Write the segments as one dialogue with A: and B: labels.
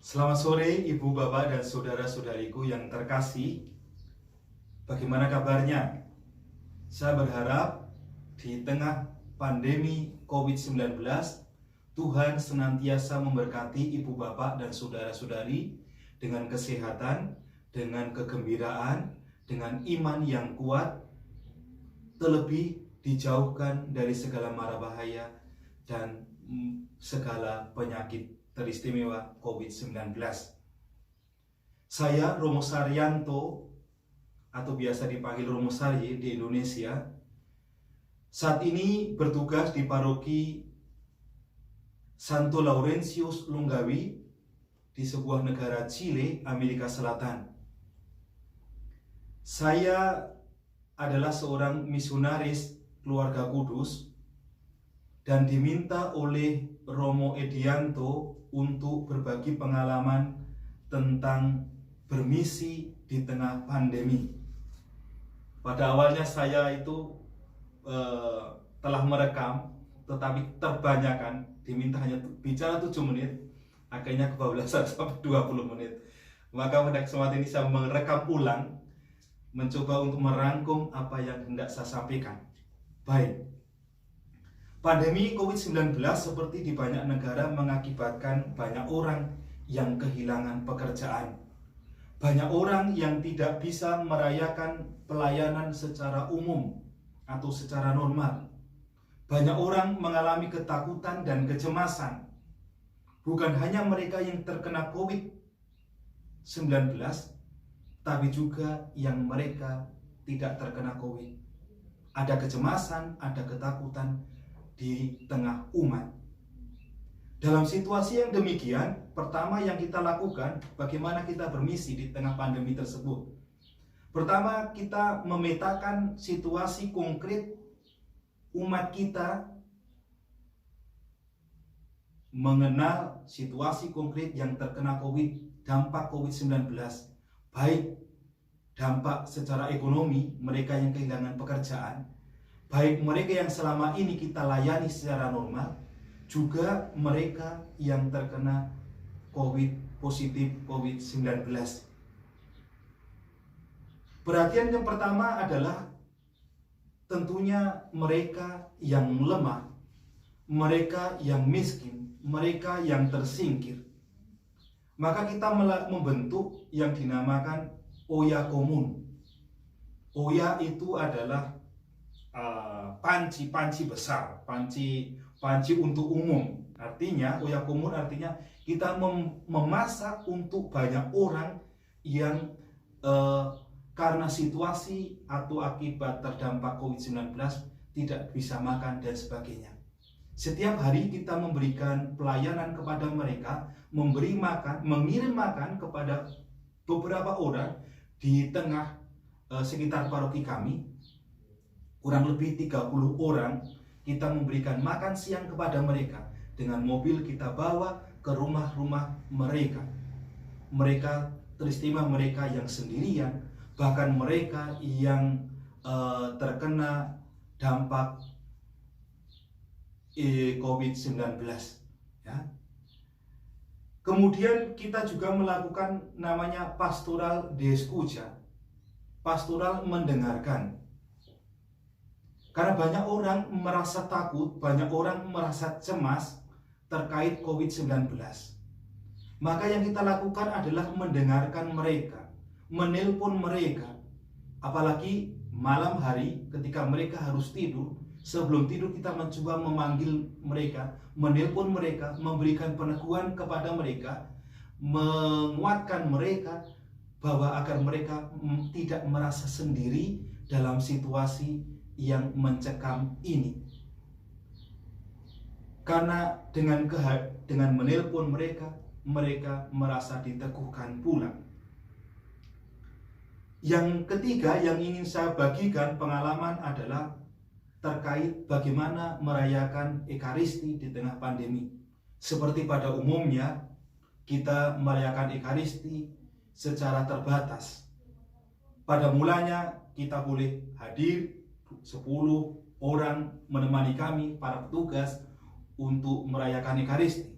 A: Selamat sore Ibu, Bapak, dan saudara-saudariku yang terkasih. Bagaimana kabarnya? Saya berharap di tengah pandemi COVID-19, Tuhan senantiasa memberkati Ibu, Bapak, dan saudara-saudari dengan kesehatan, dengan kegembiraan, dengan iman yang kuat, terlebih dijauhkan dari segala mara bahaya dan segala penyakit teristimewa COVID-19. Saya Romo Saryanto, atau biasa dipanggil Romo Sarye di Indonesia, saat ini bertugas di paroki Santo Laurentius Lunggawi di sebuah negara Chile, Amerika Selatan. Saya adalah seorang misionaris keluarga kudus dan diminta oleh Romo Edianto untuk berbagi pengalaman tentang bermisi di tengah pandemi. Pada awalnya saya itu telah merekam, tetapi terbanyakan diminta hanya bicara 7 menit, akhirnya kebablasan sampai 20 menit. Maka pada kesempatan ini saya merekam ulang, mencoba untuk merangkum apa yang hendak saya sampaikan. Baik. Pandemi COVID-19 seperti di banyak negara mengakibatkan banyak orang yang kehilangan pekerjaan. Banyak orang yang tidak bisa merayakan pelayanan secara umum atau secara normal. Banyak orang mengalami ketakutan dan kecemasan. Bukan hanya mereka yang terkena COVID-19, tapi juga yang mereka tidak terkena COVID. Ada kecemasan, ada ketakutan di tengah umat. Dalam situasi yang demikian, pertama yang kita lakukan, bagaimana kita bermisi di tengah pandemi tersebut. Pertama, kita memetakan situasi konkret umat kita, mengenal situasi konkret yang terkena COVID, dampak COVID-19, baik dampak secara ekonomi, mereka yang kehilangan pekerjaan, baik mereka yang selama ini kita layani secara normal, juga mereka yang terkena positif COVID-19. Perhatian yang pertama adalah tentunya mereka yang lemah, mereka yang miskin, mereka yang tersingkir. Maka kita membentuk yang dinamakan Oya Komun. Oya itu adalah panci besar, panci untuk umum. Artinya Oya Komun artinya kita memasak untuk banyak orang yang karena situasi atau akibat terdampak COVID-19 tidak bisa makan dan sebagainya. Setiap hari kita memberikan pelayanan kepada mereka, memberi makan, mengirim makan kepada beberapa orang di tengah sekitar paroki kami. Kurang lebih 30 orang kita memberikan makan siang kepada mereka. Dengan mobil kita bawa ke rumah-rumah mereka. Mereka teristimewa, mereka yang sendirian, bahkan mereka yang terkena dampak COVID-19, ya. Kemudian kita juga melakukan namanya pastoral de escucha, pastoral mendengarkan. Karena banyak orang merasa takut, banyak orang merasa cemas terkait COVID-19. Maka yang kita lakukan adalah mendengarkan mereka, menelpon mereka. Apalagi malam hari ketika mereka harus tidur, sebelum tidur kita mencoba memanggil mereka, menelpon mereka, memberikan peneguhan kepada mereka, menguatkan mereka bahwa agar mereka tidak merasa sendiri dalam situasi yang mencekam ini. Karena dengan menelpon mereka, mereka merasa diteguhkan pula. Yang ketiga yang ingin saya bagikan pengalaman adalah terkait bagaimana merayakan Ekaristi di tengah pandemi. Seperti pada umumnya, kita merayakan Ekaristi secara terbatas. Pada mulanya kita boleh hadir 10 orang menemani kami, para petugas, untuk merayakan Ekaristi.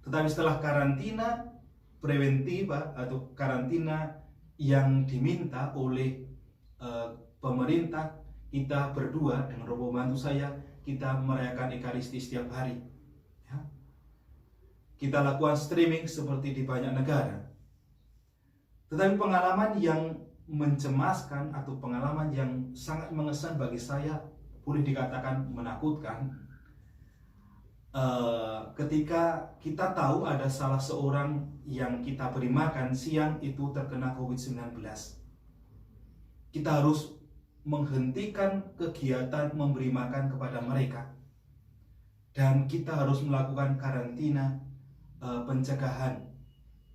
A: Tetapi setelah karantina, preventiva atau karantina yang diminta oleh pemerintah. Kita berdua dengan rombongan pembantu saya, kita merayakan Ekaristi setiap hari. Ya. Kita lakukan streaming seperti di banyak negara. Tetapi pengalaman yang mencemaskan atau pengalaman yang sangat mengesan bagi saya, boleh dikatakan menakutkan, ketika kita tahu ada salah seorang yang kita beri makan siang itu terkena COVID-19. Kita harus menghentikan kegiatan memberi makan kepada mereka, dan kita harus melakukan karantina pencegahan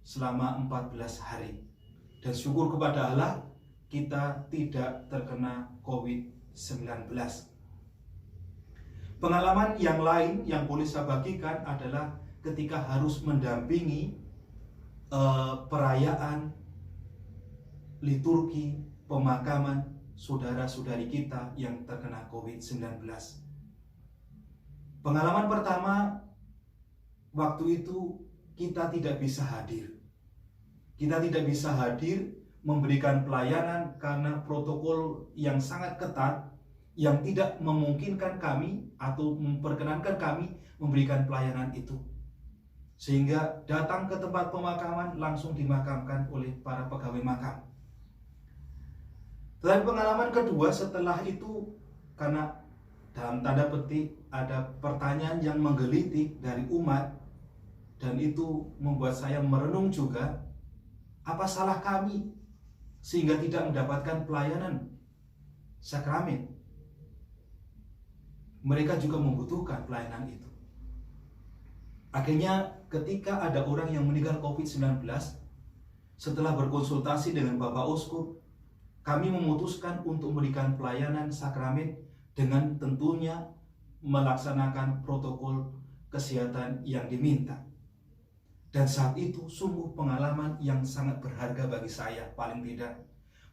A: selama 14 hari. Dan syukur kepada Allah, kita tidak terkena COVID-19. Pengalaman yang lain yang boleh saya bagikan adalah ketika harus mendampingi perayaan liturgi pemakaman saudara-saudari kita yang terkena COVID-19. Pengalaman pertama, waktu itu kita tidak bisa hadir. Kita tidak bisa hadir memberikan pelayanan karena protokol yang sangat ketat yang tidak memungkinkan kami atau memperkenankan kami memberikan pelayanan itu. Sehingga datang ke tempat pemakaman langsung dimakamkan oleh para pegawai makam. Tetapi pengalaman kedua setelah itu, karena dalam tanda petik ada pertanyaan yang menggelitik dari umat, dan itu membuat saya merenung juga, apa salah kami sehingga tidak mendapatkan pelayanan sakramen? Mereka juga membutuhkan pelayanan itu. Akhirnya ketika ada orang yang meninggal COVID-19, setelah berkonsultasi dengan Bapak Uskup, kami memutuskan untuk memberikan pelayanan sakramen dengan tentunya melaksanakan protokol kesehatan yang diminta. Dan saat itu sungguh pengalaman yang sangat berharga bagi saya, paling tidak.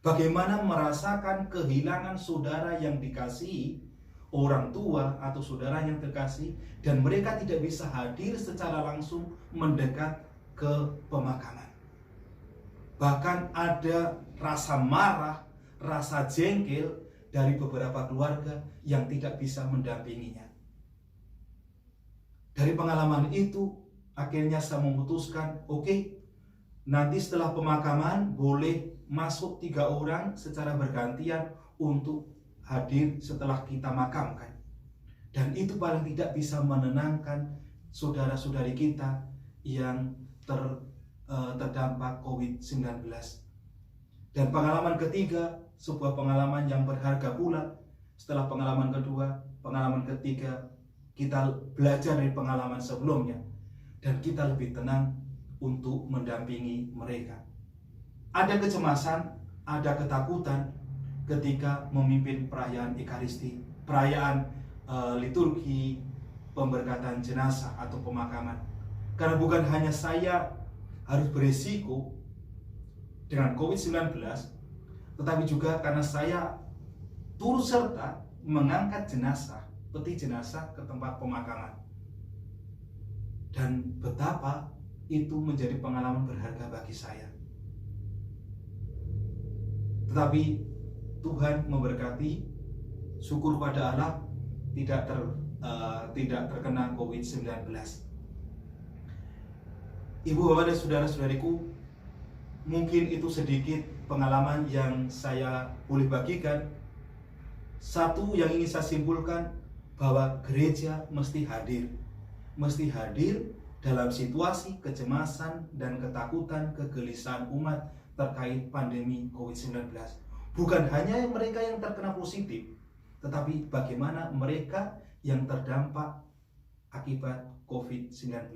A: Bagaimana merasakan kehilangan saudara yang dikasihi, orang tua atau saudara yang terkasih, dan mereka tidak bisa hadir secara langsung mendekat ke pemakaman. Bahkan ada rasa marah, rasa jengkel dari beberapa keluarga yang tidak bisa mendampinginya. Dari pengalaman itu, akhirnya saya memutuskan, oke, nanti setelah pemakaman boleh masuk 3 orang secara bergantian untuk hadir setelah kita makamkan. Dan itu paling tidak bisa menenangkan saudara-saudari kita yang terdampak COVID-19. Dan pengalaman ketiga, sebuah pengalaman yang berharga pula. Setelah pengalaman kedua, pengalaman ketiga, kita belajar dari pengalaman sebelumnya, dan kita lebih tenang untuk mendampingi mereka. Ada kecemasan, ada ketakutan ketika memimpin perayaan Ekaristi, perayaan liturgi pemberkatan jenazah atau pemakaman. Karena bukan hanya saya harus beresiko dengan COVID-19, tetapi juga karena saya turut serta mengangkat jenazah, peti jenazah ke tempat pemakaman. Dan betapa itu menjadi pengalaman berharga bagi saya. Tetapi Tuhan memberkati, syukur pada Allah tidak terkena COVID-19. Ibu, bapak, dan saudara-saudariku, mungkin itu sedikit pengalaman yang saya boleh bagikan. Satu yang ingin saya simpulkan, bahwa gereja mesti hadir dalam situasi kecemasan dan ketakutan, kegelisahan umat terkait pandemi COVID-19. Bukan hanya mereka yang terkena positif, tetapi bagaimana mereka yang terdampak akibat COVID-19.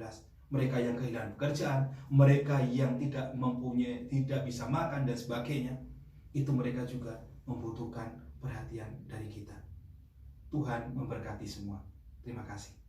A: Mereka yang kehilangan pekerjaan, mereka yang tidak bisa makan dan sebagainya. Itu mereka juga membutuhkan perhatian dari kita. Tuhan memberkati semua. Terima kasih.